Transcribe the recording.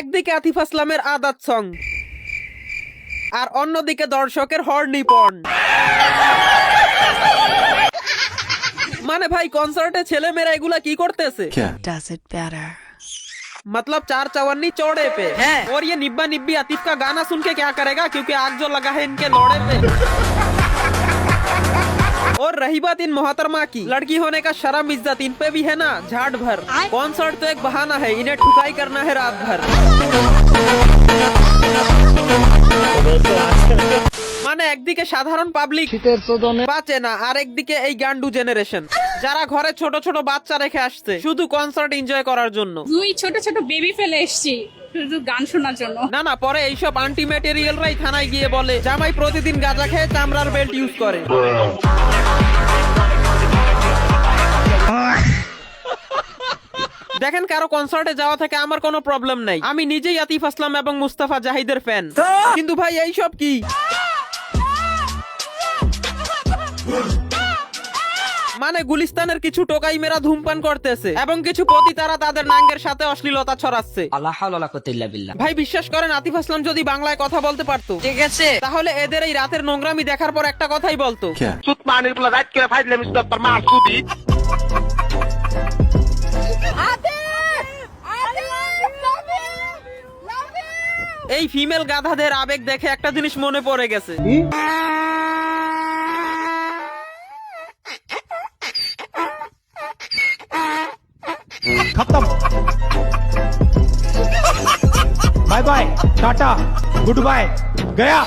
একদিকে আতিফ আসলামের আদাত সং আর অন্যদিকে দর্শকের হর্নি পর্ন। মানে ভাই কনসার্টে ছেলে মেয়েরা এগুলা কি করতেছে? Does it better? मतलब 4 चवन्नी चौड़े पे है। और ये निब्बा निब्बी आतिफ का गाना सुन के क्या करेगा, क्योंकि आग जो लगा है इनके लोड़े पे। और रही बात इन मोहतरमा की, लड़की होने का शर्म इज्जत इन पे भी है ना झाट भर। कॉन्सर्ट तो एक बहाना है, इन्हें ठुकाई करना है रात भर। মানে একদিকে সাধারণ পাবলিক বাঁচে না, আর একদিকে এই গান্ডু জেনারেশন যারা ঘরে ছোট ছোট বাচ্চা রেখে আসছে শুধু কনসার্ট এনজয় করার জন্য। দুই ছোট ছোট বেবি ফেলে এসেছি শুধু গান শোনার জন্য। না না, পরে এইসব আন্টি ম্যাটেরিয়ালরাই থানায় গিয়ে বলে জামাই প্রতিদিন গাঁজা খেয়ে চামড়ার বেল্ট ইউজ করে। দেখেন, কারো কনসার্টে যাওয়া থেকে আমার কোনো প্রবলেম নাই, আমি নিজেই আতিফ আসলাম এবং মুস্তাফা জাহিদের ফ্যান। কিন্তু ভাই এইসব কি? মানে গুলিস্তানের কিছু টোকাই মেরা ধূমপান করতেছে এবং কিছু পতিতারা তাদের নাঙ্গের সাথে অশ্লীলতা ছড়াচ্ছে। ভাই বিশ্বাস করেন, আতিফ আসলাম যদি বাংলায় কথা বলতে পারতো, ঠিক আছে, তাহলে এদের এই রাতের নোংরামি দেখার পর একটা কথাই বলতো, এই ফিমেল গাধাদের আবেগ দেখে একটা জিনিস মনে পড়ে গেছে। खत्म। Bye bye, tata, goodbye, गया।